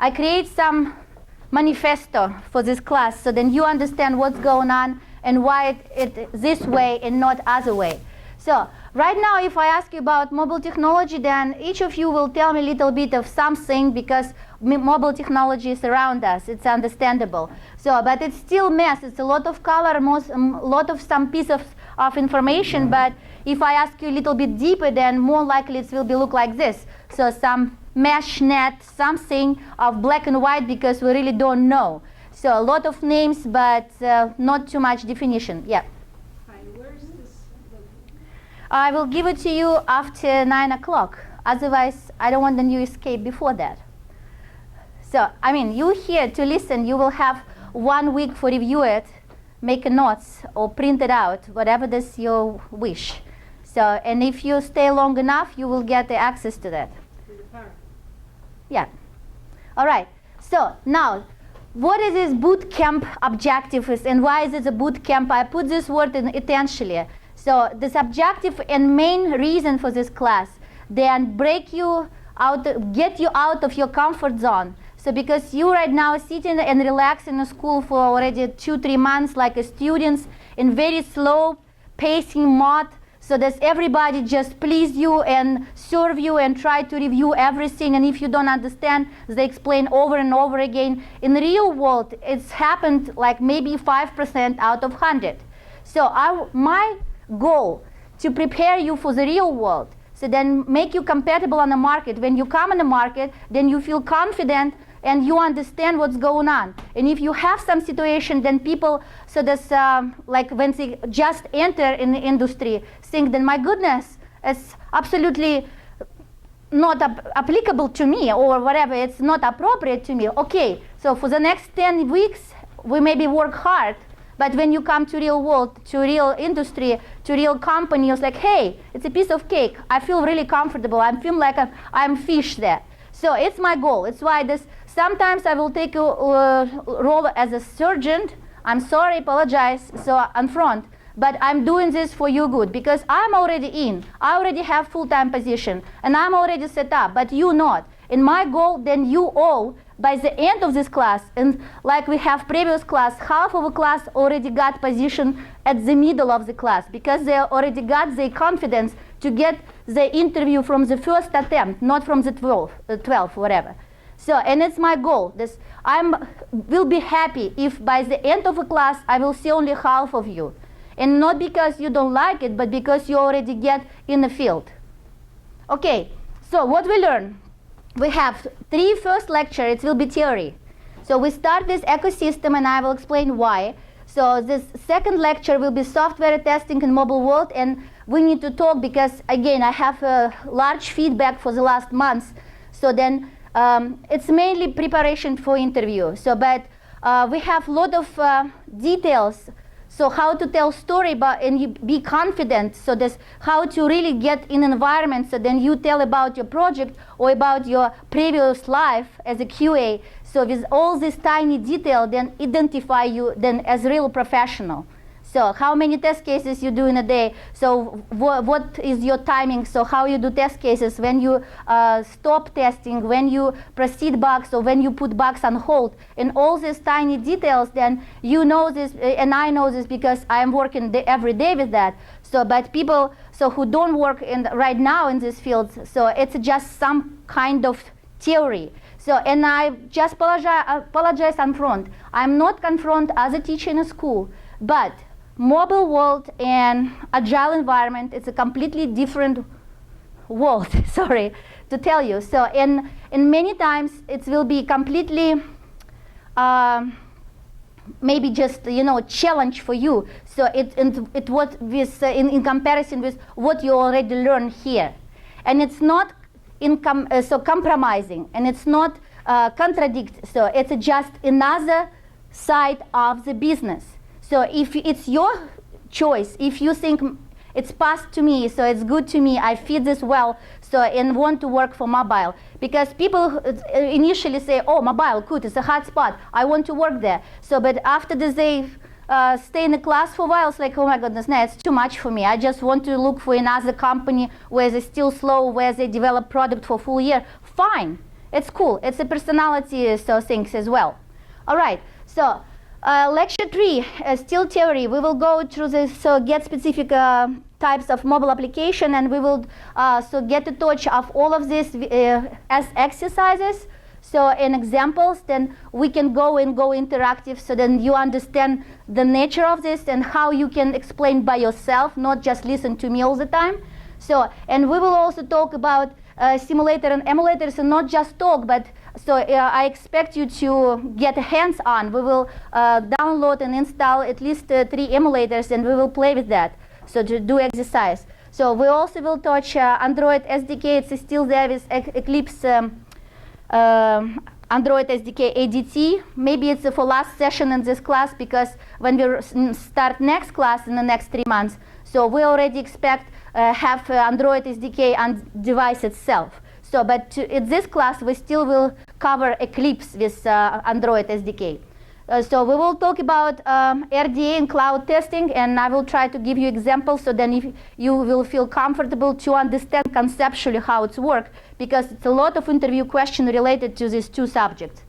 I create some manifesto for this class, so then you understand what's going on and why it this way and not other way. So right now, if I ask you about mobile technology, then each of you will tell me a little bit of something, because mobile technology is around us. It's understandable. So, but it's still mess. It's a lot of color, a lot of some piece of information. But if I ask you a little bit deeper, then more likely it will look like this. So some mesh net, something of black and white, because we really don't know. So a lot of names, but not too much definition. Yeah. I will give it to you after 9 o'clock. Otherwise, I don't want the new escape before that. So, I mean, you here to listen, you will have 1 week for review it, make notes, or print it out, whatever this your wish. So, and if you stay long enough, you will get the access to that. Yeah. All right. So, now, what is this boot camp objective is, and why is it a boot camp? I put this word in intentionally. So this objective and main reason for this class, then break you out, get you out of your comfort zone. So because you right now sitting and relaxing in school for already 2-3 months like a students in very slow pacing mode, so that everybody just please you and serve you and try to review everything, and if you don't understand, they explain over and over again. In the real world, it's happened like maybe 5% out of 100. So my goal to prepare you for the real world, so then make you compatible on the market. When you come on the market, then you feel confident and you understand what's going on. And if you have some situation, then people, so that's like when they just enter in the industry, think then my goodness, it's absolutely not applicable to me, or whatever, it's not appropriate to me. Okay, so for the next 10 weeks, we maybe work hard. But when you come to real world, to real industry, to real company, it's like, hey, it's a piece of cake. I feel really comfortable. I feel like I'm fish there. So it's my goal. It's why this, sometimes I will take a role as a surgeon. I'm sorry, apologize, so on front. But I'm doing this for your good, because I'm already in. I already have full-time position, and I'm already set up, but you not. And my goal, then you all, by the end of this class, and like we have previous class, half of the class already got position at the middle of the class, because they already got the confidence to get the interview from the first attempt, not from the 12, whatever. So, and it's my goal. This, will be happy if by the end of the class I will see only half of you. And not because you don't like it, but because you already get in the field. Okay, so what we learn? We have 3 first lecture, it will be theory. So we start with ecosystem, and I will explain why. So this second lecture will be software testing in mobile world, and we need to talk because, again, I have large feedback for the last months. So then it's mainly preparation for interview. So, but we have a lot of details. So how to tell story about, and you be confident, so that's how to really get in environment, so then you tell about your project or about your previous life as a QA. So with all this tiny detail, then identify you then as a real professional. So how many test cases you do in a day? So what is your timing? So how you do test cases, when you stop testing, when you proceed bugs, or when you put bugs on hold, and all these tiny details, then you know this, and I know this because I'm working every day with that. So, but people so who don't work right now in this field, so it's just some kind of theory. So, and I just apologize on front. I'm not confront as a teacher in a school, but mobile world and agile environment, it's a completely different world, sorry to tell you. So in many times it will be completely maybe just, you know, challenge for you. So it what with in comparison with what you already learned here. And it's not so compromising, and it's not contradict. So it's just another side of the business. So if it's your choice, if you think it's passed to me, so it's good to me, I feel this well, so and want to work for mobile. Because people initially say, oh, mobile, good, it's a hot spot, I want to work there. So, but after this, they stay in the class for a while, it's like, oh my goodness, no, it's too much for me. I just want to look for another company where they're still slow, where they develop product for full year. Fine. it's cool. It's a personality things as well. All right, so lecture 3, still theory. We will go through this, get specific types of mobile application, and we will get a touch of all of this as exercises. So in examples, then we can go interactive, so then you understand the nature of this and how you can explain by yourself, not just listen to me all the time. So, and we will also talk about simulator and emulators, and not just talk, but I expect you to get hands-on. We will download and install at least 3 emulators, and we will play with that, so to do exercise. So we also will touch Android SDK. It's still there with Eclipse Android SDK ADT. Maybe it's for last session in this class, because when we start next class in the next 3 months, so we already expect have Android SDK on device itself. So, but in this class, we still will cover Eclipse with Android SDK. So we will talk about RDA and cloud testing, and I will try to give you examples, so then if you will feel comfortable to understand conceptually how it's works, because it's a lot of interview questions related to these 2 subjects.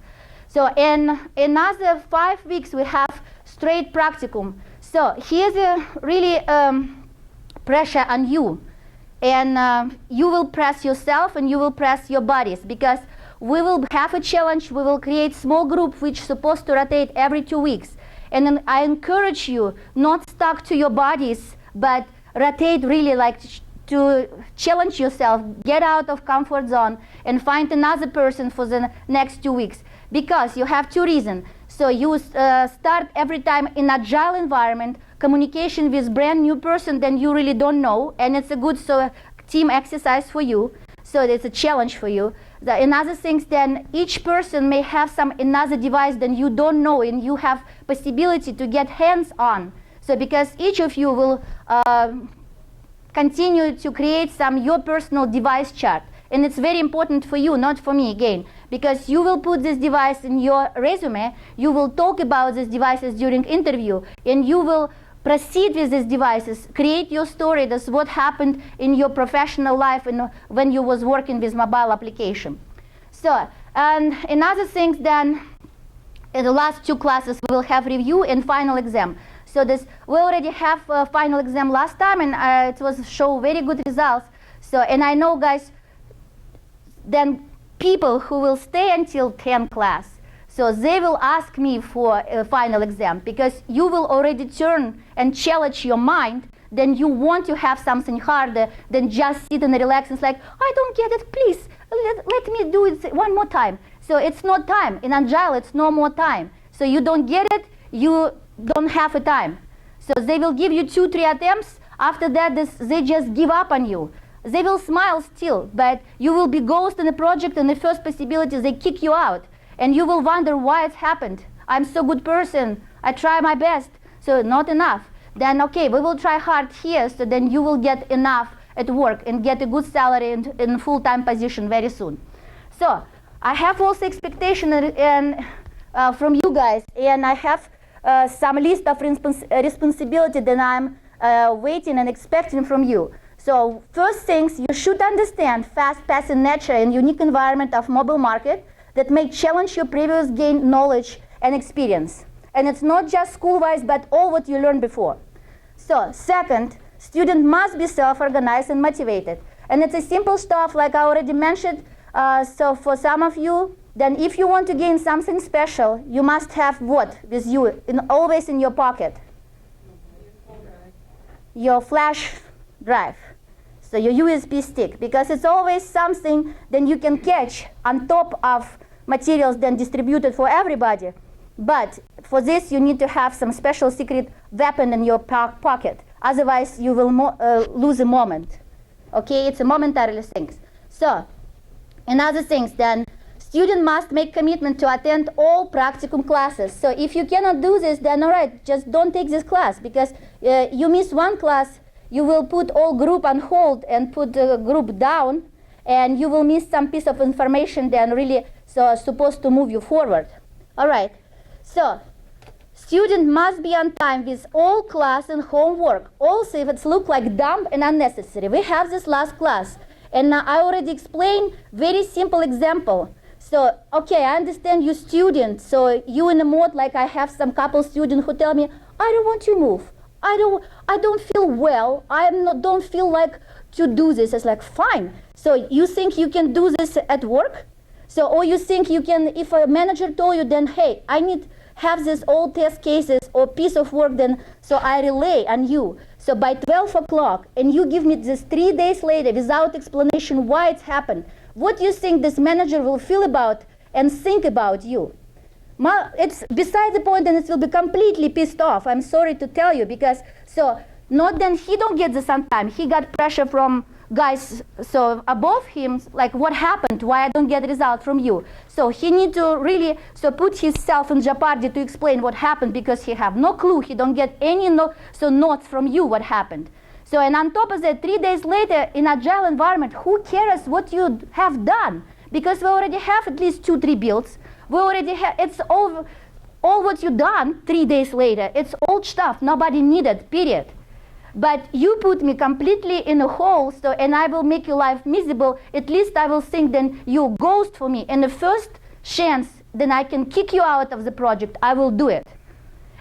So in another 5 weeks, we have straight practicum. So here's a really pressure on you, and you will press yourself and you will press your bodies, because we will have a challenge. We will create small group which is supposed to rotate every 2 weeks, and then I encourage you not stuck to your bodies, but rotate really, like to challenge yourself, get out of comfort zone and find another person for the next 2 weeks, because you have 2 reasons. So you start every time in agile environment, communication with brand new person then you really don't know, and it's a good team exercise for you. So it's a challenge for you. Another things, then each person may have some another device that you don't know, and you have possibility to get hands-on. So because each of you will continue to create your personal device chart, and it's very important for you, not for me again, because you will put this device in your resume, you will talk about these devices during interview, and you will proceed with these devices, create your story. That's what happened in your professional life and when you was working with mobile application. So, and another thing then, in the last 2 classes, we will have review and final exam. So this, we already have a final exam last time, and it was show very good results. So, and I know, guys, then people who will stay until 10 class, so they will ask me for a final exam, because you will already turn and challenge your mind. Then you want to have something harder than just sit and relax and like, I don't get it, please, let me do it one more time. So it's not time. In Agile, it's no more time. So you don't get it, you don't have a time. So they will give you 2-3 attempts. After that, they just give up on you. They will smile still, but you will be ghost in the project, and the first possibility they kick you out. And you will wonder why it happened. I'm so good person. I try my best. So not enough. Then okay, we will try hard here, so then you will get enough at work and get a good salary in full-time position very soon. So I have also expectation from you guys, and I have some list of responsibility that I'm waiting and expecting from you. So first things, you should understand fast-paced nature and unique environment of mobile market that may challenge your previous gained knowledge and experience. And it's not just school-wise, but all what you learned before. So second, student must be self-organized and motivated. And it's a simple stuff like I already mentioned. So for some of you, then if you want to gain something special, you must have what with you, always in your pocket? Your flash drive. So your USB stick, because it's always something that you can catch on top of materials then distributed for everybody. But for this, you need to have some special secret weapon in your pocket. Otherwise, you will lose a moment. Okay, it's a momentary thing. So, another things then, student must make commitment to attend all practicum classes. So if you cannot do this, then all right, just don't take this class, because you miss one class, you will put all group on hold and put the group down, and you will miss some piece of information then really supposed to move you forward. All right, so student must be on time with all class and homework. Also, if it's look like dumb and unnecessary. We have this last class, and I already explained very simple example. So, okay, I understand you students. So you in the mode, like I have some couple students who tell me, I don't want to move. I don't feel well. Don't feel like to do this. It's like, fine. So you think you can do this at work? So, or you think you can, if a manager told you, then, hey, I need have this all test cases or piece of work, then, so I relay on you. So by 12 o'clock, and you give me this 3 days later without explanation why it's happened, what do you think this manager will feel about and think about you? It's beside the point, and it will be completely pissed off. I'm sorry to tell you, because so not then he don't get this on time. He got pressure from guys so above him, like what happened, why I don't get result from you. So he need to really put himself in jeopardy to explain what happened, because he have no clue. He don't get any notes from you what happened. So, and on top of that, 3 days later in agile environment, who cares what you have done? Because we already have at least 2-3 builds. We already have, it's all what you done 3 days later. It's old stuff, nobody needed, period. But you put me completely in a hole, so, and I will make your life miserable. At least I will think then you ghost for me. And the first chance, then I can kick you out of the project, I will do it.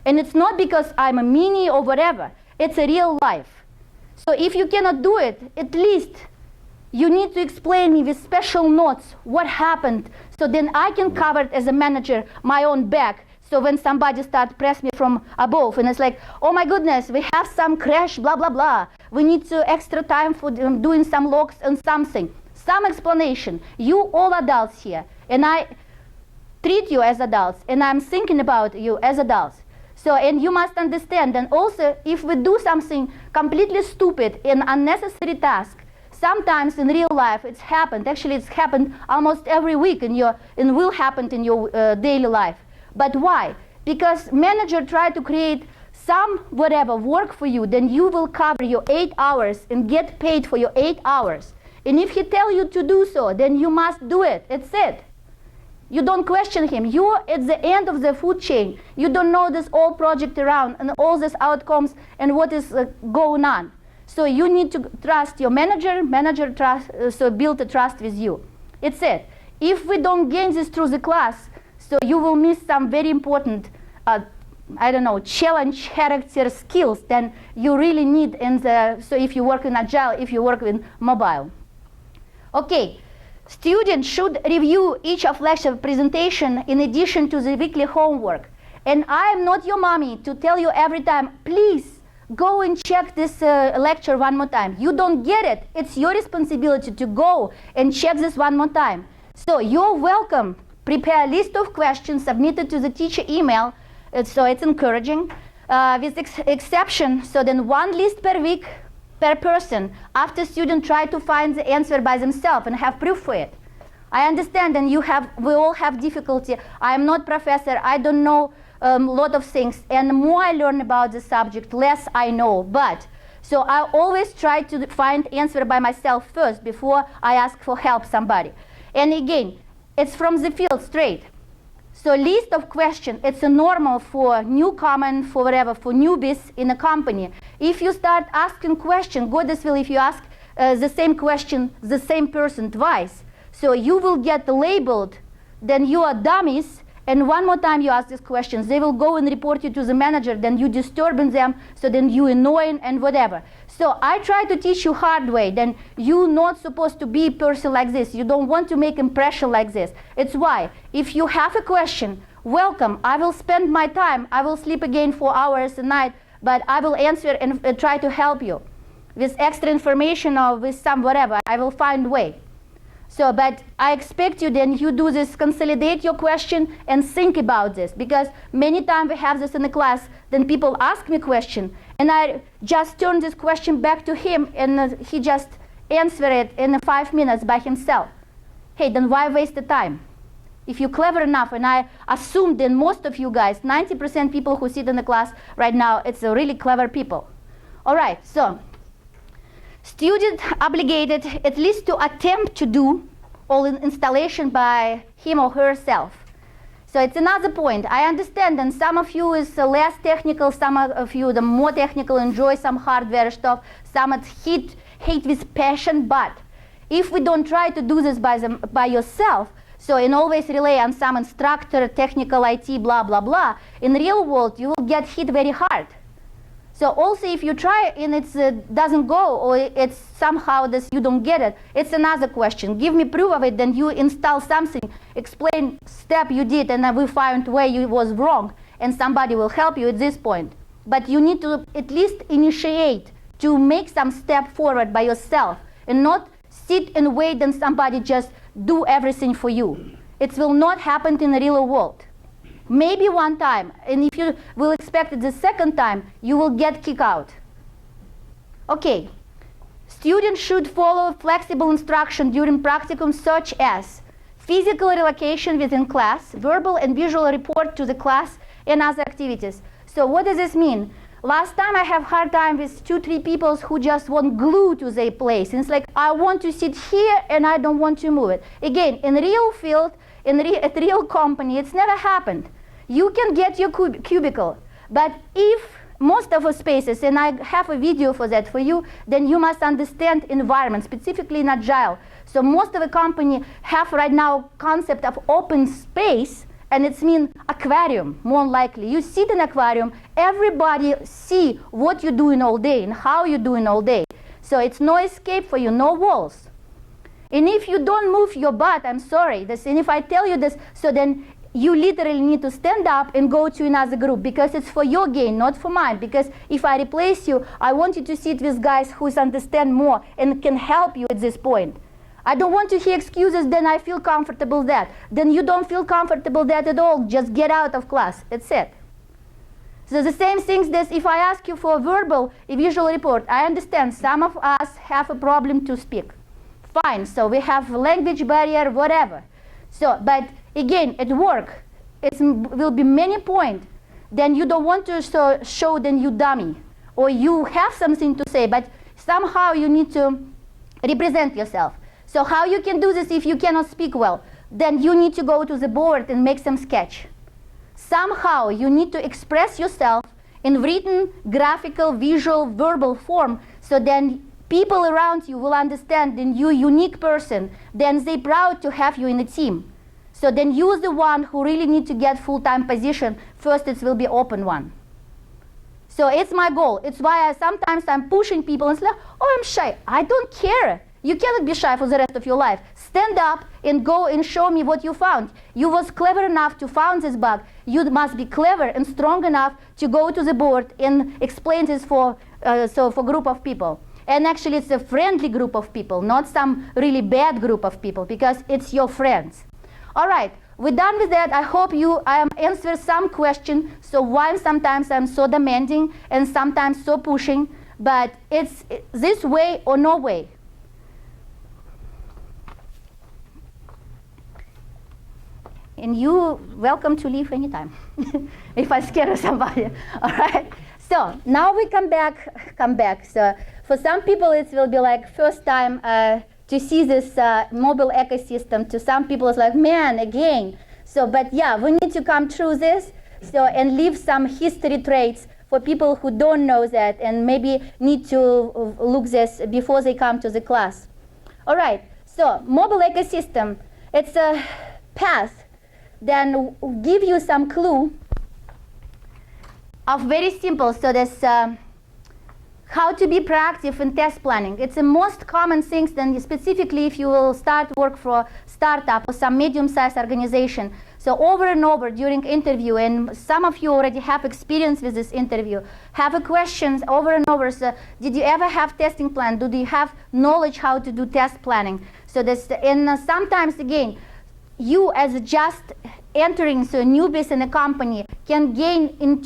And it's not because I'm a meanie or whatever. It's a real life. So if you cannot do it, at least you need to explain me with special notes what happened, so then I can cover it as a manager my own back. So when somebody starts press me from above, and it's like, oh my goodness, we have some crash, blah, blah, blah. We need extra time for doing some logs and something. Some explanation. You all adults here, and I treat you as adults, and I'm thinking about you as adults. So, and you must understand, and also, if we do something completely stupid and unnecessary task, sometimes in real life it's happened. Actually, it's happened almost every week and will happen in your daily life. But why? Because manager try to create some whatever work for you, then you will cover your 8 hours and get paid for your 8 hours. And if he tell you to do so, then you must do it. It's it. You don't question him. You're at the end of the food chain. You don't know this whole project around and all these outcomes and what is going on. So you need to trust your manager. Manager trust, build a trust with you. It's it. If we don't gain this through the class, so you will miss some very important, challenge character skills then you really need so if you work in Agile, if you work in mobile. Okay, students should review each of lecture presentation in addition to the weekly homework. And I am not your mommy to tell you every time, please go and check this lecture one more time. You don't get it. It's your responsibility to go and check this one more time. So you're welcome. Prepare a list of questions submitted to the teacher email, so it's encouraging, with exception, so then one list per week per person after students try to find the answer by themselves and have proof for it. I understand, and we all have difficulty. I am not professor, I don't know a lot of things, and the more I learn about the subject, less I know, but so I always try to find answer by myself first before I ask for help somebody. And again, it's from the field straight. So list of questions, it's a normal for newcomer, for whatever, for newbies in a company. If you start asking questions, goodness will if you ask the same question, the same person twice. So you will get labeled, then you are dummies, and one more time you ask these questions, they will go and report you to the manager, then you disturbing them, so then you annoying and whatever. So I try to teach you hard way, then you're not supposed to be a person like this. You don't want to make impression like this. It's why, if you have a question, welcome. I will spend my time. I will sleep again 4 hours a night, but I will answer and try to help you. With extra information or with some whatever, I will find a way. So, but I expect you then you do this, consolidate your question and think about this, because many times we have this in the class, then people ask me question and I just turn this question back to him and he just answer it in 5 minutes by himself. Hey, then why waste the time? If you're clever enough, and I assume then most of you guys, 90% people who sit in the class right now, it's really clever people. All right, so. Student obligated at least to attempt to do all installation by him or herself. So it's another point. I understand, and some of you is less technical, some of you the more technical, enjoy some hardware stuff, some hate with passion, but if we don't try to do this by yourself, So and always rely on some instructor, technical IT, blah, blah, blah. In real world, you will get hit very hard. So also if you try and it doesn't go, or it's somehow this you don't get it, it's another question. Give me proof of it, then you install something, explain step you did, and then we find where you was wrong, and somebody will help you at this point. But you need to at least initiate to make some step forward by yourself, and not sit and wait and somebody just do everything for you. It will not happen in the real world. Maybe one time, and if you will expect it the second time, you will get kicked out. Okay, students should follow flexible instruction during practicum such as physical relocation within class, verbal and visual report to the class, and other activities. So what does this mean? Last time I have hard time with 2-3 people who just want glue to their place. And it's like, I want to sit here and I don't want to move it. Again, in real field, at real company, it's never happened. You can get your cubicle, but if most of the spaces, and I have a video for that for you, then you must understand environment, specifically in Agile. So most of the company have right now concept of open space, and it's mean aquarium, more likely. You sit in aquarium, everybody see what you're doing all day and how you're doing all day. So it's no escape for you, no walls. And if you don't move your butt, I'm sorry, and if I tell you this, so then you literally need to stand up and go to another group, because it's for your gain, not for mine. Because if I replace you, I want you to sit with guys who understand more and can help you at this point. I don't want to hear excuses, then I feel comfortable that. Then you don't feel comfortable that at all, just get out of class, that's it. So the same things that if I ask you for a visual report, I understand some of us have a problem to speak. Fine, so we have language barrier, whatever. So, but again, at work, it will be many points. Then you don't want to show then you dummy, or you have something to say, but somehow you need to represent yourself. So how you can do this if you cannot speak well? Then you need to go to the board and make some sketch. Somehow you need to express yourself in written, graphical, visual, verbal form, so then people around you will understand that you're a unique person, then they're proud to have you in a team. So then you're the one who really need to get full-time position. First it will be open one. So it's my goal. It's why sometimes I'm pushing people and say, oh, I'm shy. I don't care. You cannot be shy for the rest of your life. Stand up and go and show me what you found. You was clever enough to find this bug. You must be clever and strong enough to go to the board and explain this for a group of people. And actually it's a friendly group of people, not some really bad group of people, because it's your friends. All right, we're done with that. I hope I answer some question. So why sometimes I'm so demanding and sometimes so pushing, but it's this way or no way. And you welcome to leave anytime if I scare somebody. All right. So now we come back. So for some people it will be like first time to see this mobile ecosystem. To some people it's like, man, again. So, but yeah, we need to come through this. So and leave some history traits for people who don't know that and maybe need to look this before they come to the class. All right. So mobile ecosystem, it's a path. Then give you some clue of very simple. So there's how to be proactive in test planning. It's the most common things, then specifically if you will start work for a startup or some medium-sized organization. So over and over during interview, and some of you already have experience with this interview, have a questions over and over. So did you ever have testing plan? Do you have knowledge how to do test planning? So this, and sometimes again, you as just entering, so newbies in a company can gain in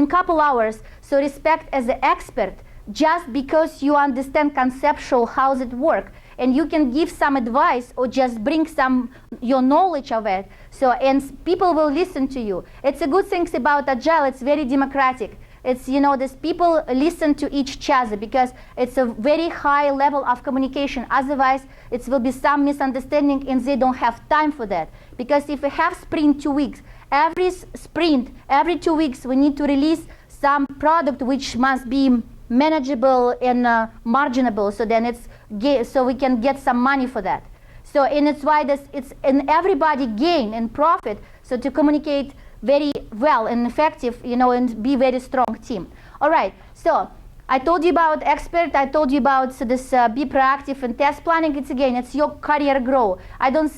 couple hours, so respect as an expert just because you understand conceptual how it work, and you can give some advice or just bring some your knowledge of it. So and people will listen to you. It's a good thing about Agile. It's very democratic. It's, you know, these people listen to each other because it's a very high level of communication. Otherwise, it will be some misunderstanding and they don't have time for that. Because if we have sprint 2 weeks, every sprint, every 2 weeks, we need to release some product which must be manageable and marginable. So then it's so we can get some money for that. So, and it's why it's and everybody gain and profit. So to communicate very well and effective, and be very strong team. All right. So I told you about expert. I told you about this be proactive and test planning. It's your career grow. I don't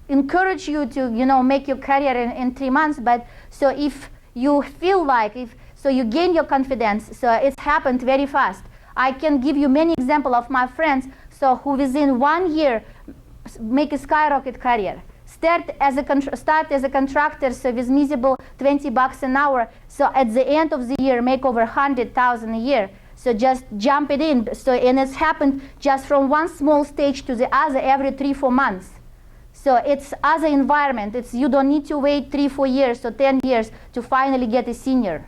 encourage you to make your career in 3 months, but so if you feel like so you gain your confidence. So it's happened very fast. I can give you many examples of my friends who within 1 year make a skyrocket career. Start as a contractor, so with miserable $20 an hour. So at the end of the year, make over 100,000 a year. So just jump it in. So and it's happened just from one small stage to the other every 3-4 months. So it's other environment. You don't need to wait 3-4 years or 10 years to finally get a senior.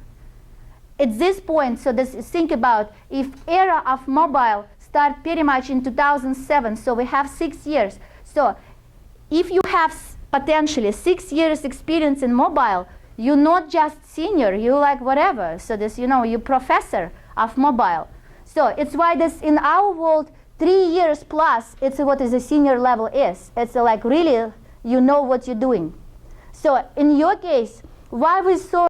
At this point, so think about if era of mobile start pretty much in 2007. So we have 6 years. So if you have potentially 6 years experience in mobile, you're not just senior, you're like whatever. So you're professor of mobile. So it's why in our world, 3 years plus, it's what is a senior level is. It's like really, what you're doing. So in your case, why we so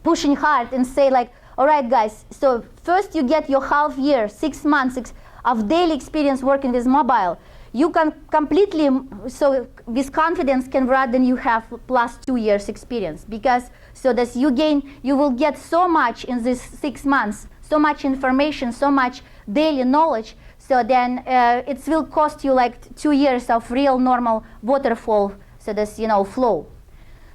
pushing hard and say all right guys, so first you get your half year, 6 months of daily experience working with mobile. You can completely, so with confidence can rather than you have plus 2 years experience, because you will get so much in this 6 months, so much information, so much daily knowledge. So then it will cost you 2 years of real normal waterfall, flow.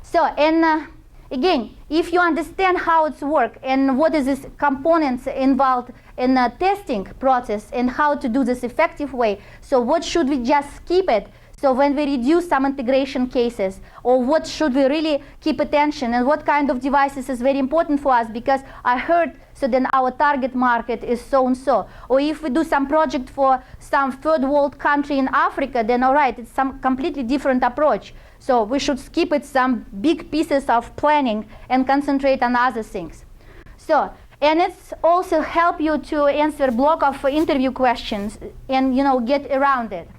So and again, if you understand how it's work and what is this components involved in the testing process and how to do this effective way, so what should we just skip it? So when we reduce some integration cases, or what should we really keep attention, and what kind of devices is very important for us, because I heard so then our target market is so and so. Or if we do some project for some third world country in Africa, then all right, it's some completely different approach. So we should skip it some big pieces of planning and concentrate on other things. So, and it's also help you to answer block of interview questions and get around it.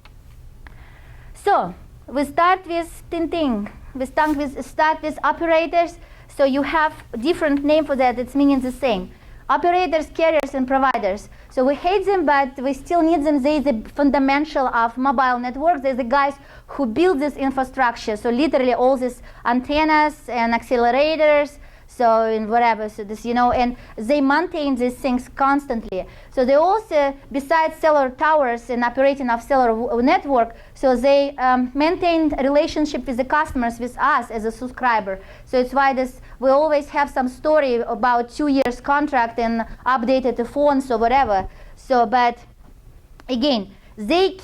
So we start with tinting. We start with operators. So you have different name for that. It's meaning the same. Operators, carriers, and providers. So we hate them, but we still need them. They're the fundamental of mobile networks. They're the guys who build this infrastructure. So literally all these antennas and accelerators, so in whatever, so and they maintain these things constantly. So they also, besides cellular towers and operating of cellular network, so they maintain a relationship with the customers, with us as a subscriber. So it's why we always have some story about 2 years contract and updated the phones or whatever. So, but again, they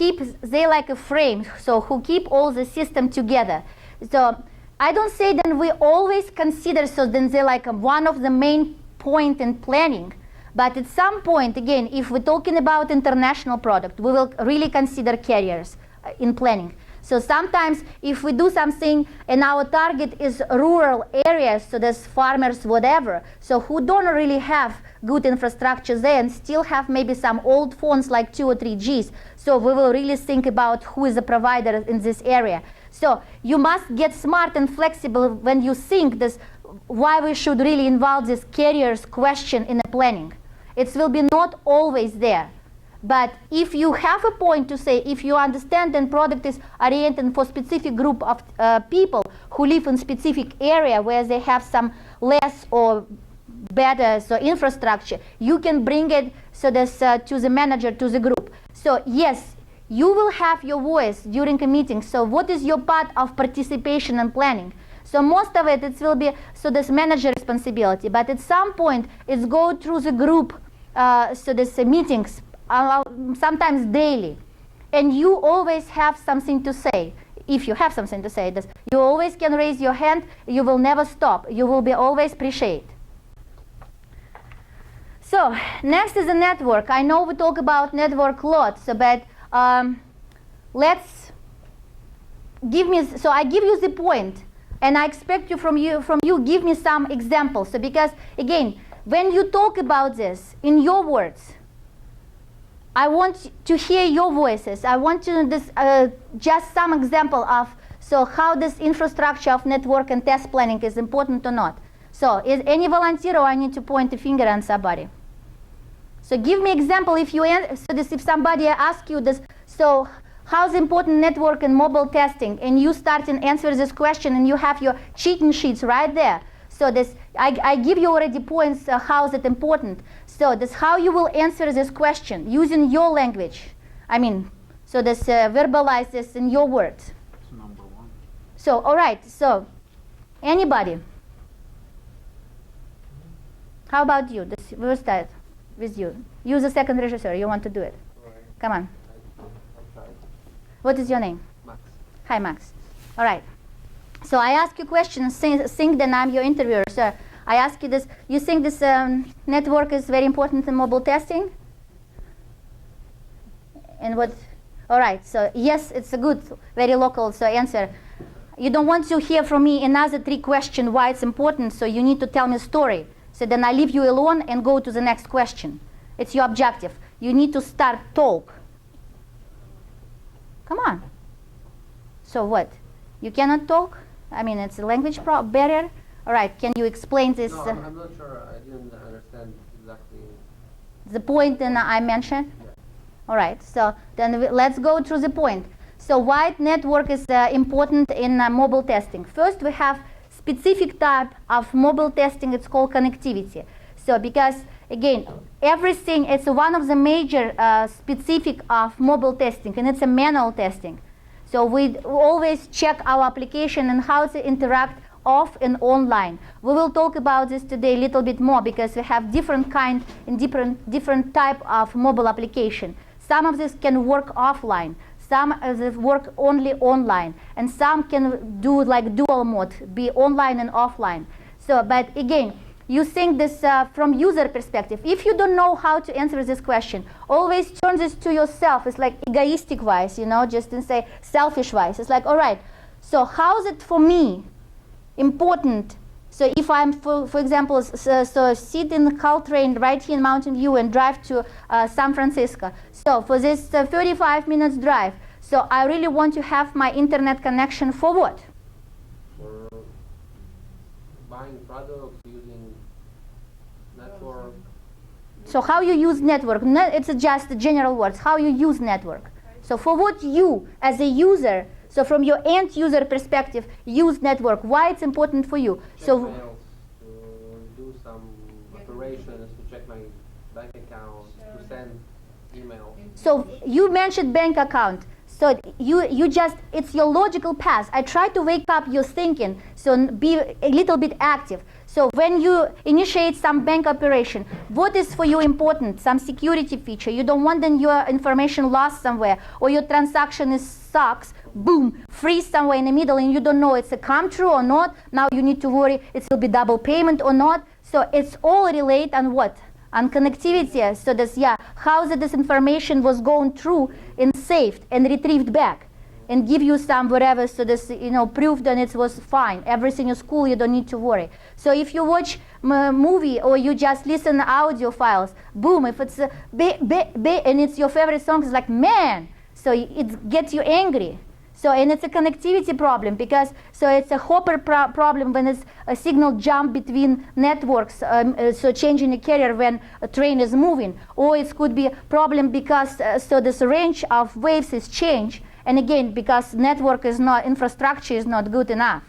like a frame, so who keep all the system together. So I don't say that we always consider, so then they're like one of the main point in planning. But at some point, again, if we're talking about international product, we will really consider carriers in planning. So sometimes if we do something and our target is rural areas, so there's farmers, whatever, so who don't really have good infrastructure there and still have maybe some old phones like 2 or 3Gs. So we will really think about who is a provider in this area. So you must get smart and flexible when you think this, why we should really involve this carriers question in the planning. It will be not always there. But if you have a point to say, if you understand that product is oriented for specific group of people who live in specific area where they have some less or better infrastructure, you can bring it to the manager, to the group. So yes, you will have your voice during a meeting. So what is your part of participation and planning? So most of it will be this manager responsibility. But at some point, it's go through the group, meetings, sometimes daily. And you always have something to say. If you have something to say, you always can raise your hand. You will never stop. You will be always appreciate. So next is the network. I know we talk about network a lot, but let's give me. So I give you the point, and I expect you from you give me some examples. So because again, when you talk about this in your words, I want to hear your voices. I want to just some example of so how this infrastructure of network and test planning is important or not. So is any volunteer, or I need to point a finger on somebody? So give me example if you if somebody asks you this. So how's important network and mobile testing, and you start and answer this question, and you have your cheating sheets right there. So this I give you already points. How is it important? So this how you will answer this question using your language. I mean, so this verbalize this in your words. That's number one. So all right. So anybody? How about you? This we'll start with you. Use the second regisseur. You want to do it? Right. Come on. I'll try. What is your name? Max. Hi, Max. All right. So I ask you questions. Think that I'm your interviewer. So I ask you this. You think this network is very important in mobile testing? And what? All right. So yes, it's a good, very local. So answer. You don't want to hear from me another 3 questions why it's important. So you need to tell me a story. So then I leave you alone and go to the next question. It's your objective. You need to start talk. Come on. So what? You cannot talk? I mean, it's a language barrier. All right, can you explain this? No, I'm not sure. I didn't understand exactly. The point that I mentioned? Yeah. All right, so then let's go through the point. So why network is important in mobile testing? First, we have specific type of mobile testing. It's called connectivity. So because, again, everything, it's one of the major specific of mobile testing, and it's a manual testing. So we always check our application and how to interact off and online. We will talk about this today a little bit more because we have different kind and different type of mobile application. Some of this can work offline, some of this work only online, and some can do like dual mode, be online and offline. So, but again, you think this from user perspective. If you don't know how to answer this question, always turn this to yourself. It's like egoistic wise, you know, just to say selfish wise. It's like, all right, so how is it for me important? So if I'm, for example, so sit in the Caltrain right here in Mountain View and drive to San Francisco. So for this 35 minutes drive, so I really want to have my internet connection for what? For buying products, using network. So how you use network? It's just the general words. How you use network. So for what you, as a user, so from your end user perspective, use network. Why it's important for you? Check So mails, to do some operations, to check my bank account, to send email. So you mentioned bank account. So you just, it's your logical path. I try to wake up your thinking, so be a little bit active. So when you initiate some bank operation, what is for you important? Some security feature. You don't want then your information lost somewhere, or your transaction is sucks, boom, freeze somewhere in the middle, and you don't know it's a come true or not. Now you need to worry it will be double payment or not. So it's all related on what? On connectivity. So this, yeah, how that this information was going through and saved and retrieved back, and give you some whatever, so this, you know, proof that it was fine, everything is cool, you don't need to worry. So if you watch a movie or you just listen to audio files, boom, if it's and it's your favorite song, it's like, man, so it gets you angry. So, and it's a connectivity problem, because so it's a hopper problem when it's a signal jump between networks, so changing the carrier when a train is moving, or it could be a problem because so this range of waves is changed, and again because network is not, infrastructure is not good enough.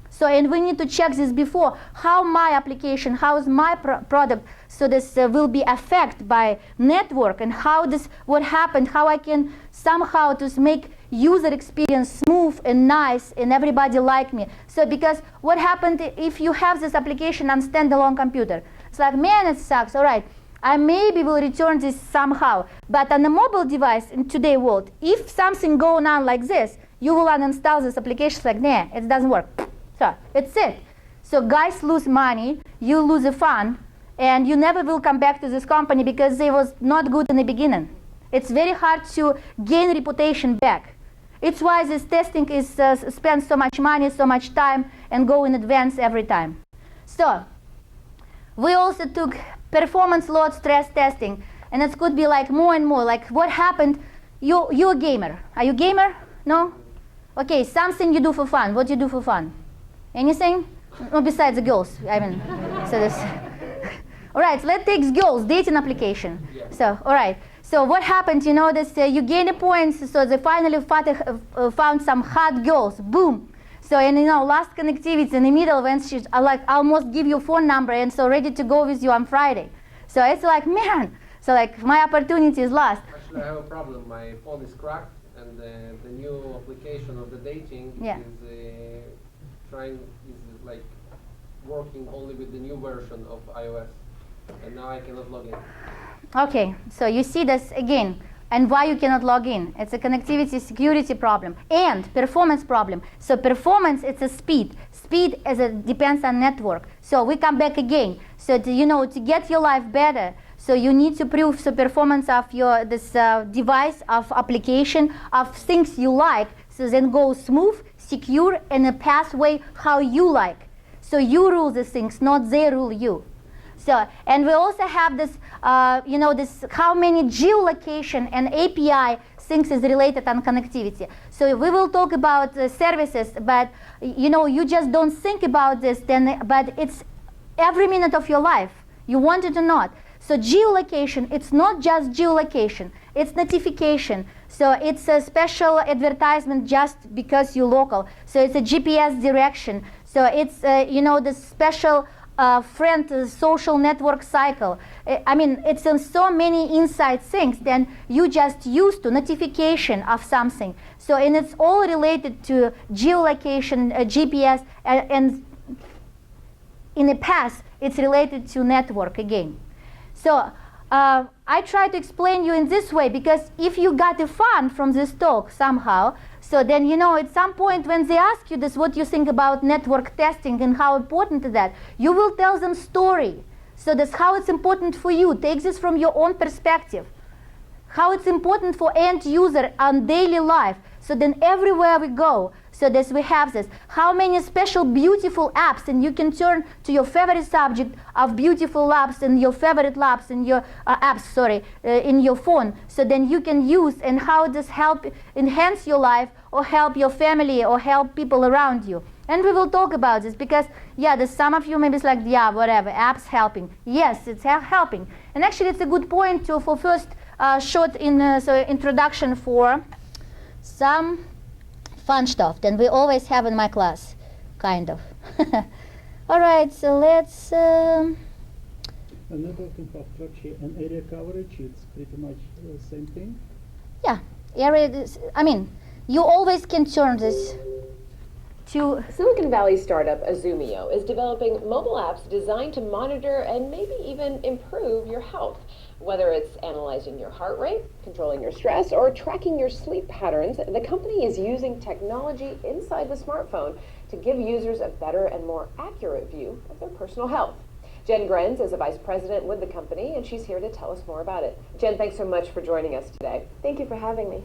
So, and we need to check this before, how my application, how is my product, so this will be affected by network, and how this, what happened, how I can somehow to make user experience smooth and nice and everybody like me. So because what happened if you have this application on standalone computer? It's like, man, it sucks, all right, I maybe will return this somehow. But on a mobile device in today's world, if something going on like this, you will uninstall this application, like, nah, it doesn't work. So it's it. So guys lose money, you lose the fun, and you never will come back to this company because they was not good in the beginning. It's very hard to gain reputation back. It's why this testing is spends so much money, so much time, and go in advance every time. So we also took performance load stress testing. And it could be like more and more, like what happened, you're a gamer. Are you a gamer? No? Okay, something you do for fun. What do you do for fun? Anything? No, besides the girls, I mean, so this. All right, so let's take girls, dating application. Yeah. So, all right. So what happened, you know, this, you gain a points, so they finally found some hot girls, boom. So, and you know, last connectivity in the middle when she's like, almost give you phone number and so ready to go with you on Friday. So it's like, man, so like my opportunity is lost. Actually, I have a problem. My phone is cracked, and the new application of the dating Yeah. is like working only with the new version of iOS, and now I cannot log in. Okay, so you see this again, and why you cannot log in. It's a connectivity security problem and performance problem. So performance, it's a speed. Speed depends on network. So we come back again. So to get your life better, so you need to prove the performance of your device, of application, of things you like. So then go smooth, secure, and a pathway how you like. So you rule the things, not they rule you. So, and we also have this, this how many geolocation and API things is related on connectivity. So we will talk about services, but you just don't think about this then, but it's every minute of your life. You want it or not. So geolocation, it's not just geolocation, it's notification. So it's a special advertisement just because you're local. So it's a GPS direction. So it's, the special friend social network cycle. I mean, it's in so many inside things then you just used to notification of something. So, and it's all related to geolocation, GPS, and in the past, it's related to network again. So, I try to explain you in this way because if you got the fun from this talk somehow, so then at some point when they ask you this, what you think about network testing and how important is that, you will tell them story. So that's how it's important for you. Take this from your own perspective. How it's important for end user on daily life. So then everywhere we go, so this we have this. How many special beautiful apps, and you can turn to your favorite subject of beautiful apps and your favorite labs in your in your phone. So then you can use, and how this help enhance your life or help your family or help people around you. And we will talk about this because, there's some of you maybe it's like, whatever, apps helping. Yes, it's helping. And actually it's a good point for first short introduction for some fun stuff that we always have in my class, kind of. All right, so let's... Network infrastructure and area coverage, it's pretty much the same thing? Yeah, you always can turn this to... Silicon Valley startup Azumio is developing mobile apps designed to monitor and maybe even improve your health. Whether it's analyzing your heart rate, controlling your stress, or tracking your sleep patterns, the company is using technology inside the smartphone to give users a better and more accurate view of their personal health. Jen Grenz is a vice president with the company, and she's here to tell us more about it. Jen, thanks so much for joining us today. Thank you for having me.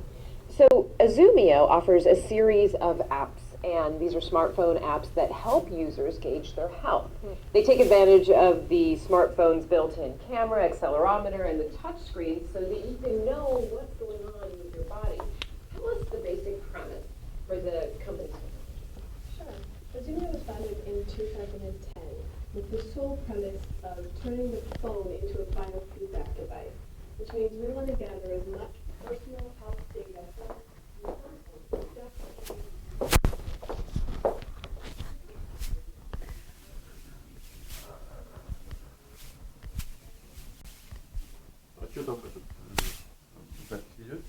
So Azumio offers a series of apps, and these are smartphone apps that help users gauge their health. They take advantage of the smartphone's built-in camera, accelerometer, and the touch screen so that you can know what's going on with your body. Tell us the basic premise for the company. Sure. Azumio was founded in 2010 with the sole premise of turning the phone into a final feedback device, which means we want to gather as much personal health data from your smartphone. А что там этот запись идет?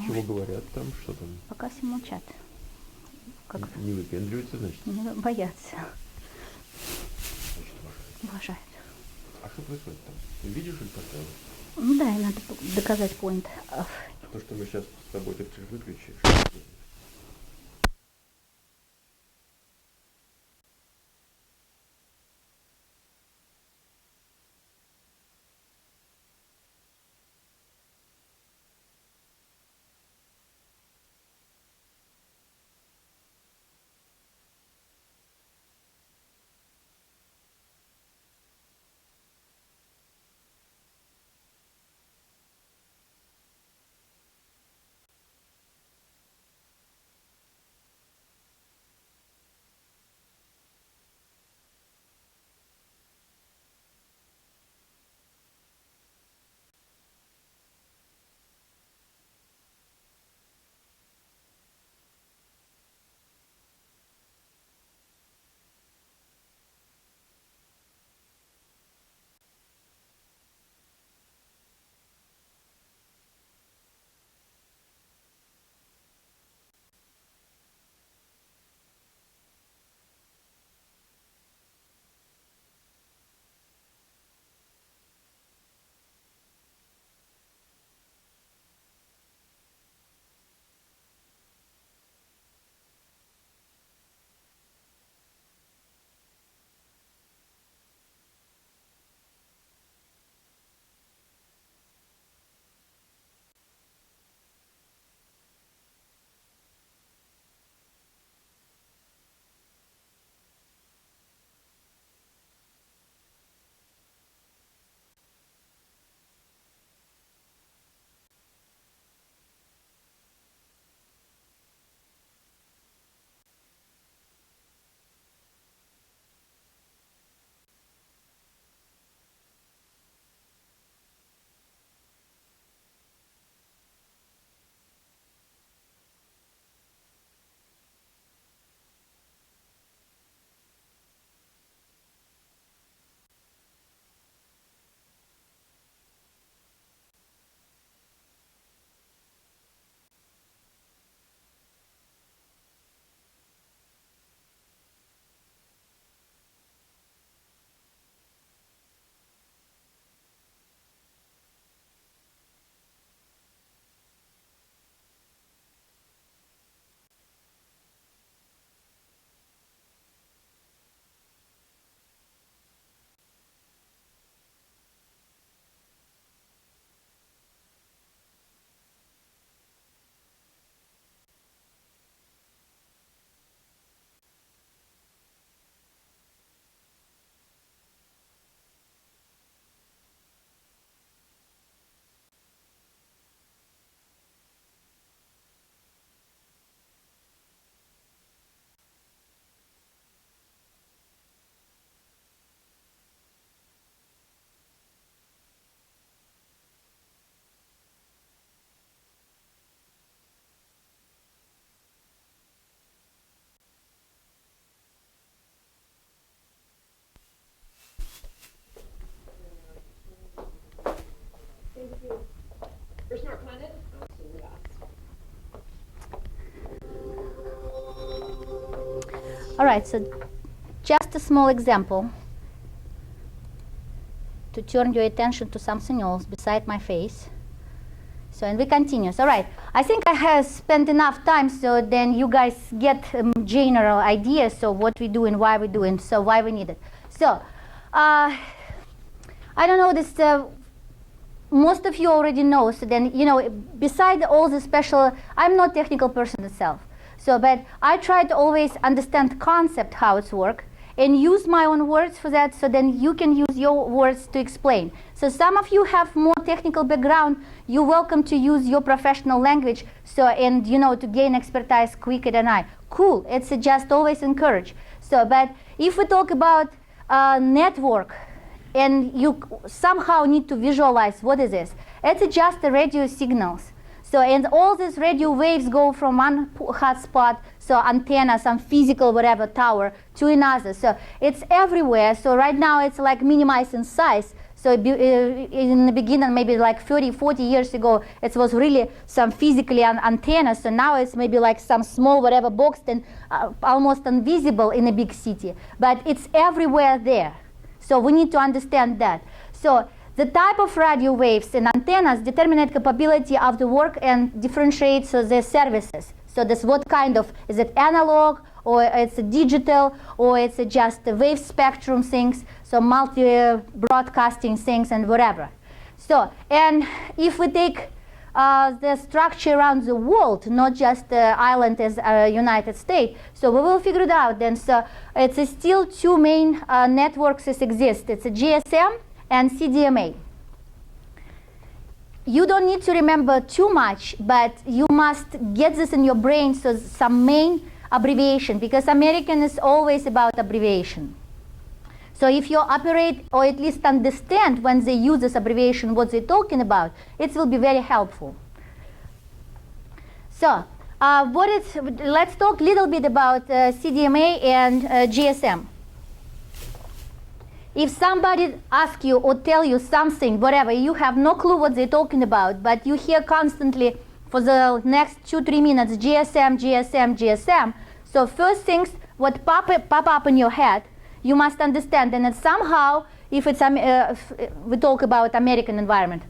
Чего говорят там, что там? Пока все молчат. Как? Не выпендриваются, значит? Боятся. Значит, Уважают. А что происходит там? Ты видишь или поставил? Ну да, и надо доказать point. То, что мы сейчас с тобой так выключишь. All right, so just a small example to turn your attention to something else beside my face. So, and we continue. So, all right, I think I have spent enough time so then you guys get general ideas of what we do and why we do and so why we need it. So, I don't know this, most of you already know, so then, you know, beside all the special, I'm not technical person itself. So, but I try to always understand concept, how it's work, and use my own words for that, so then you can use your words to explain. So some of you have more technical background, you're welcome to use your professional language, so, and you know, to gain expertise quicker than I. Cool, it's just always encourage. So, but if we talk about network, and you somehow need to visualize what is this, it's just the radio signals. So, and all these radio waves go from one hotspot, so antenna, some physical whatever tower, to another. So it's everywhere. So right now it's like minimized in size. So in the beginning, maybe like 30, 40 years ago, it was really some physically antenna. So now it's maybe like some small whatever box, then almost invisible in a big city. But it's everywhere there. So we need to understand that. So the type of radio waves and antennas determine the capability of the work and differentiates the services. So that's what kind of, is it analog, or it's a digital, or it's just a wave spectrum things, so multi-broadcasting things and whatever. So, and if we take the structure around the world, not just the island as United States, so we will figure it out then. So it's still two main networks that exist. It's a GSM and CDMA. You don't need to remember too much, but you must get this in your brain, so some main abbreviation, because American is always about abbreviation. So if you operate, or at least understand when they use this abbreviation what they're talking about, it will be very helpful. So let's talk a little bit about CDMA and GSM. If somebody asks you or tell you something, whatever, you have no clue what they're talking about, but you hear constantly for the next 2-3 minutes, GSM, GSM, GSM. So first things, what pop up in your head, you must understand, and it's somehow, if we talk about American environment,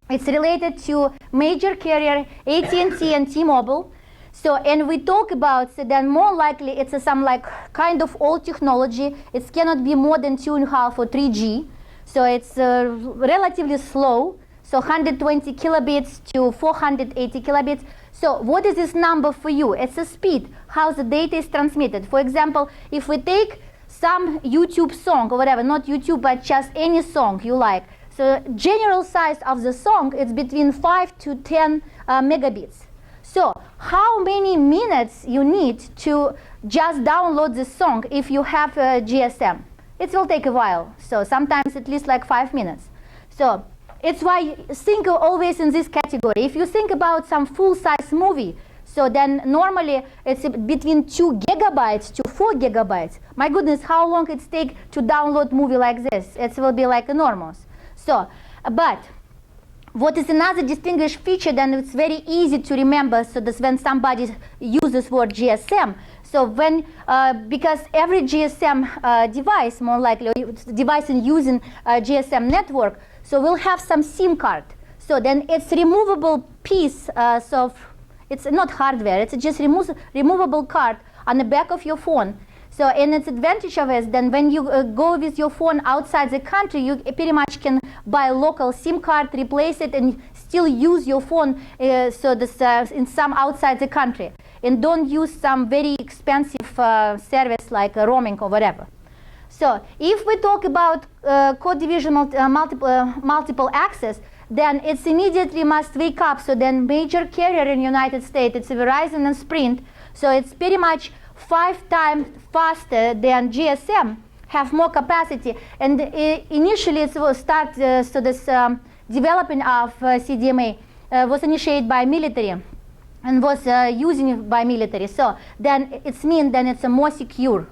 it's related to major carrier AT&T and T-Mobile. So, and we talk about, so then more likely it's some like kind of old technology. It cannot be more than 2.5 or 3G. So it's relatively slow. So 120 kilobits to 480 kilobits. So what is this number for you? It's a speed, how the data is transmitted. For example, if we take some YouTube song or whatever, not YouTube, but just any song you like. So general size of the song is between 5 to 10 megabits. So how many minutes you need to just download the song if you have a GSM? It will take a while. So sometimes at least like 5 minutes. So it's why think always in this category. If you think about some full-size movie, so then normally it's between 2 gigabytes to 4 gigabytes. My goodness, how long it takes to download movie like this? It will be like enormous. So, but what is another distinguished feature, then it's very easy to remember, so that's when somebody uses word GSM. So when, because every GSM device, more likely, device in using GSM network, so we'll have some SIM card. So then it's removable piece, so it's not hardware, it's just removable card on the back of your phone. So, and its advantage of it is then when you go with your phone outside the country, you pretty much can buy a local SIM card, replace it, and still use your phone so this, in some outside the country. And don't use some very expensive service like roaming or whatever. So if we talk about code division multiple access, then it's immediately must wake up. So then major carrier in United States, it's Verizon and Sprint. So it's pretty much 5 times faster than GSM, have more capacity. And initially it will start, so this developing of CDMA was initiated by military and was using by military. So then it's mean then it's a more secure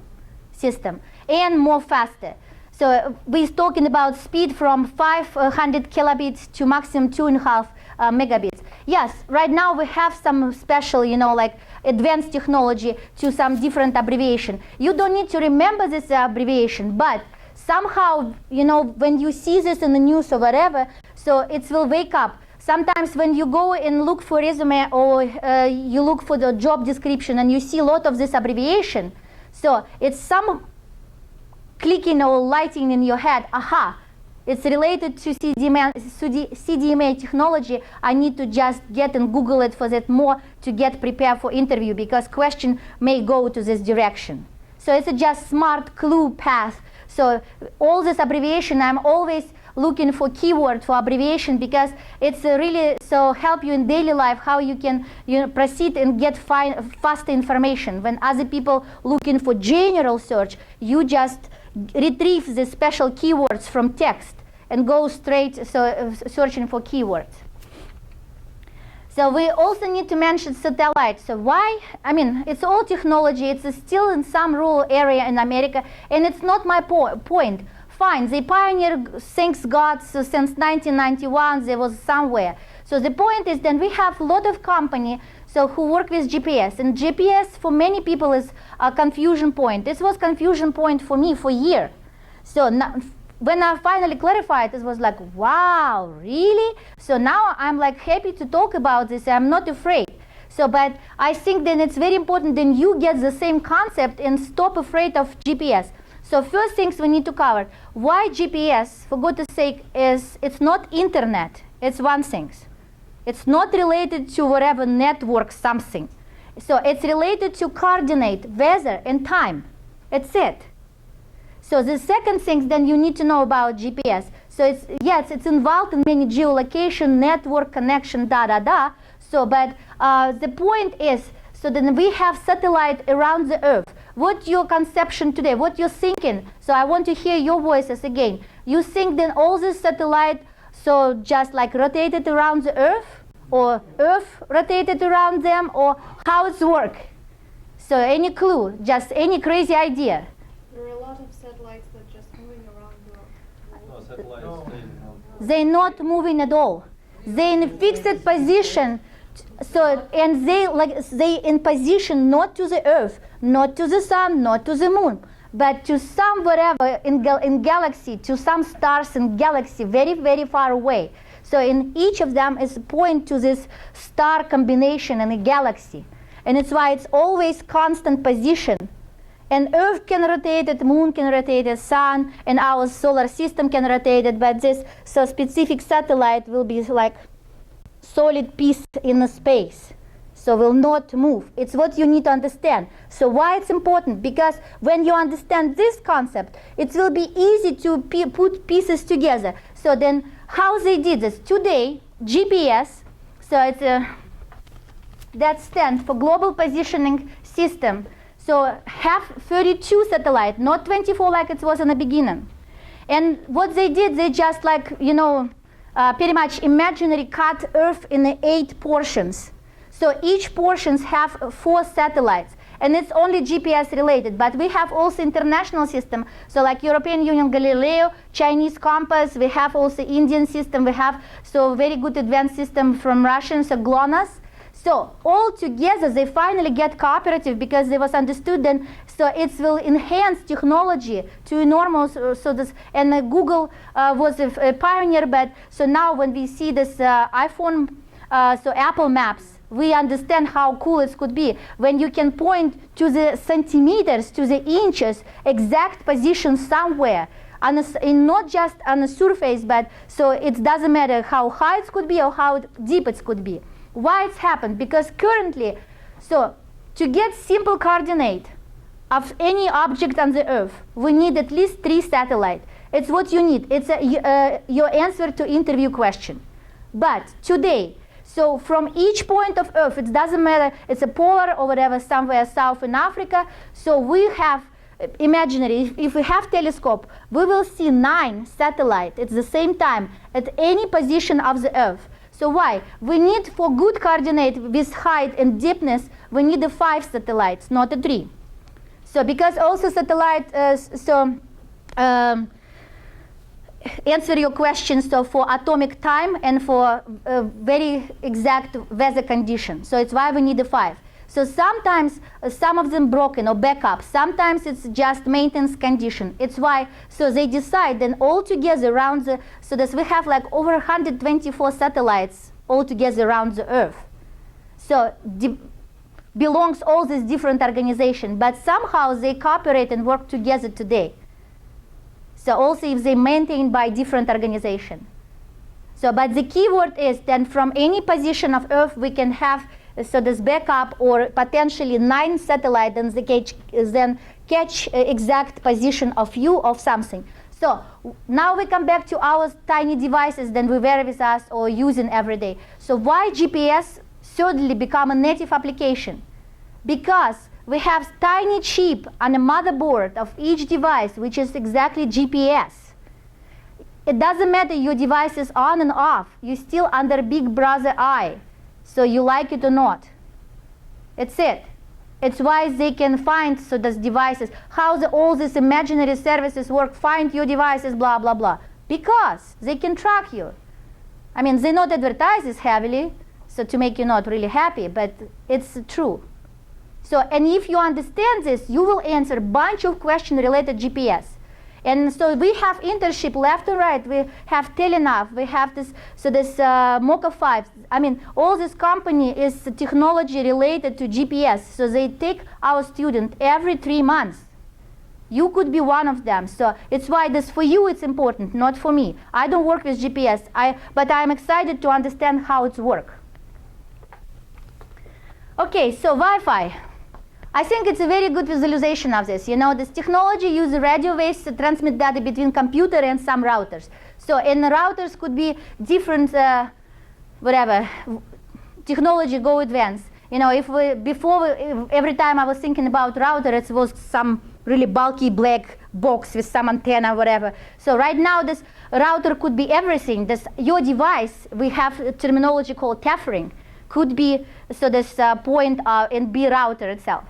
system and more faster. So we're talking about speed from 500 kilobits to maximum 2.5 megabits. Yes, right now we have some special, like advanced technology to some different abbreviation. You don't need to remember this abbreviation, but somehow, when you see this in the news or whatever, so it will wake up. Sometimes when you go and look for resume or you look for the job description and you see a lot of this abbreviation, so it's some clicking or lighting in your head, aha, it's related to CDMA technology. I need to just get and Google it for that more to get prepared for interview because question may go to this direction. So it's a just smart clue path. So all this abbreviation, I'm always looking for keyword for abbreviation because it's really so help you in daily life how you can proceed and get faster information. When other people looking for general search, you just retrieve the special keywords from text and go straight searching for keywords. So we also need to mention satellite. So why? I mean, it's all technology. It's still in some rural area in America, and it's not my point. Fine, they pioneered, thanks God, so since 1991 there was somewhere. So the point is that we have a lot of company who work with GPS, and GPS for many people is a confusion point. This was confusion point for me for a year. So now, when I finally clarified, it was like, wow, really? So now I'm like happy to talk about this. I'm not afraid. So, but I think then it's very important that you get the same concept and stop afraid of GPS. So first things we need to cover, why GPS, for goodness sake, it's not internet, it's one thing. It's not related to whatever network something. So it's related to coordinate, weather, and time. It's it. So the second thing then you need to know about GPS. So it's involved in many geolocation, network connection, So, but the point is, so then we have satellite around the Earth. What's your conception today? What you're thinking? So I want to hear your voices again. You think then all this satellite, so just like rotated around the Earth, or Earth rotated around them, or how it's work? So any clue? Just any crazy idea? There are a lot of satellites that just moving around the world. No, satellites, They're not moving at all. They're in a fixed position. So, and they in position not to the Earth, not to the Sun, not to the Moon, but to some whatever in galaxy, to some stars in galaxy, very, very far away. So in each of them is a point to this star combination in a galaxy. And it's why it's always constant position. And Earth can rotate it, Moon can rotate it, Sun, and our solar system can rotate it, but this so specific satellite will be like solid piece in the space, so will not move. It's what you need to understand. So why it's important? Because when you understand this concept, it will be easy to put pieces together. So then how they did this? Today, GPS, so it's that stands for Global Positioning System. So have 32 satellites, not 24 like it was in the beginning. And what they did, they just like, pretty much imaginary cut Earth in 8 portions. So each portions have 4 satellites, and it's only GPS related. But we have also international system. So like European Union Galileo, Chinese Compass. We have also Indian system. We have so very good advanced system from Russians, so GLONASS. So all together they finally get cooperative because they was understood then. So it will enhance technology to enormous. So this and Google was a pioneer, but so now when we see this iPhone, so Apple Maps, we understand how cool it could be when you can point to the centimeters, to the inches, exact position somewhere. And not just on the surface, but so it doesn't matter how high it could be or how deep it could be. Why it's happened? Because currently, so to get simple coordinate of any object on the Earth, we need at least 3 satellites. It's what you need. It's your answer to interview question. But today, so from each point of Earth, it doesn't matter, it's a polar or whatever, somewhere south in Africa, so we have imaginary, if we have telescope, we will see 9 satellites at the same time at any position of the Earth. So why? We need, for good coordinate with height and deepness, we need 5 satellites, not 3. So because also satellite, answer your questions so for atomic time and for very exact weather condition. So it's why we need the 5. So sometimes some of them broken or backup. Sometimes it's just maintenance condition. It's why, so they decide then all together around the, so that we have like over 124 satellites all together around the Earth. So belongs all these different organizations, but somehow they cooperate and work together today. So also if they maintained by different organization. So, but the key word is then from any position of Earth we can have so this backup or potentially 9 satellites and then catch exact position of you of something. So now we come back to our tiny devices that we wear with us or using every day. So why GPS suddenly become a native application? Because we have tiny chip on the motherboard of each device, which is exactly GPS. It doesn't matter your device is on and off. You're still under Big Brother eye. So you like it or not. It's it. It's why they can find so those devices, how all these imaginary services work, find your devices, blah, blah, blah. Because they can track you. I mean, they not advertise this heavily, so to make you not really happy, but it's true. So, and if you understand this, you will answer a bunch of questions related to GPS. And so we have internship left and right. We have Telenav. We have this, so this Mocha 5. I mean, all this company is technology related to GPS. So they take our student every 3 months. You could be one of them. So it's why this for you it's important, not for me. I don't work with GPS, but I'm excited to understand how it's work. Okay, so Wi-Fi. I think it's a very good visualization of this. You know, this technology uses radio waves to transmit data between computer and some routers. So, and the routers could be different, whatever, technology go advanced. You know, if we, every time I was thinking about router, it was some really bulky black box with some antenna, whatever. So right now, this router could be everything. This, your device, we have a terminology called tethering, could be, so this point and be router itself.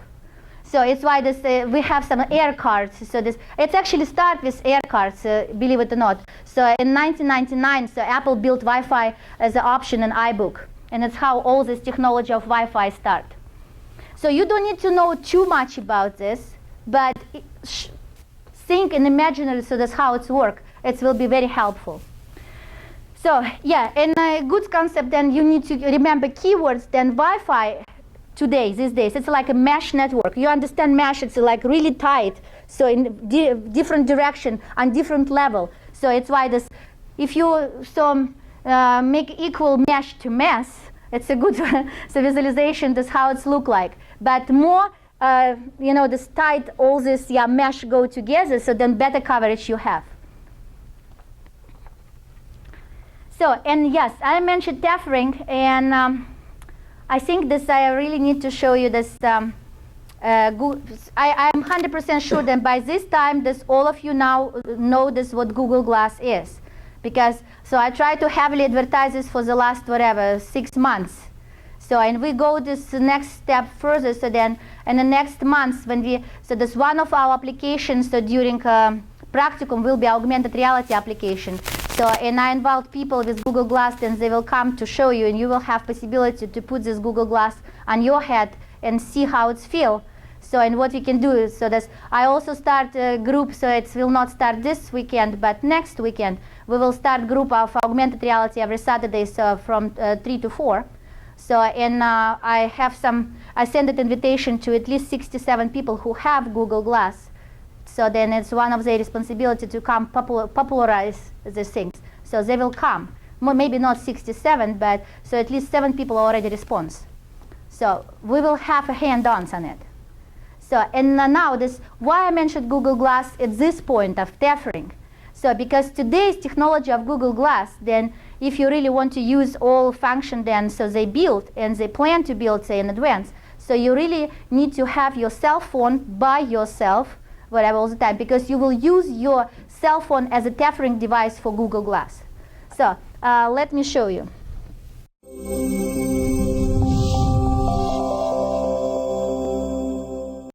So it's why this, we have some air cards. So this, it's actually start with air cards, believe it or not. So in 1999, so Apple built Wi-Fi as an option in iBook. And it's how all this technology of Wi-Fi start. So you don't need to know too much about this, but think and imagine, so that's how it's work. It will be very helpful. So yeah, and a good concept, then you need to remember keywords, then Wi-Fi today, these days, it's like a mesh network. You understand mesh, it's like really tight, so in different direction, on different level. So it's why this, if you make equal mesh to mess, it's a good so visualization, that's how it's look like. But more, you know, this tight, all this mesh go together, so then better coverage you have. So, and yes, I mentioned tethering, and I think this, I really need to show you this. I'm 100% sure that by this time, this all of you now know this what Google Glass is. Because, so I try to heavily advertise this for the last, whatever, 6 months. So, and we go this next step further, so then, in the next months, when we, so this one of our applications, so during practicum will be augmented reality application. So, and I invite people with Google Glass, and they will come to show you, and you will have possibility to put this Google Glass on your head and see how it's feel. So, and what we can do is, so that I also start a group, so it will not start this weekend, but next weekend, we will start group of augmented reality every Saturday, so from 3 to 4. So, and I have some, I send an invitation to at least 67 people who have Google Glass. So then it's one of their responsibility to come popularize these things. So they will come. Maybe not 67, but so at least 7 people already respond. So we will have a hand-ons on it. So, and now this, why I mentioned Google Glass at this point of tethering. So because today's technology of Google Glass, then if you really want to use all function, then so they build and they plan to build, say, in advance. So you really need to have your cell phone by yourself, whatever, all the time, because you will use your cell phone as a tethering device for Google Glass. So let me show you.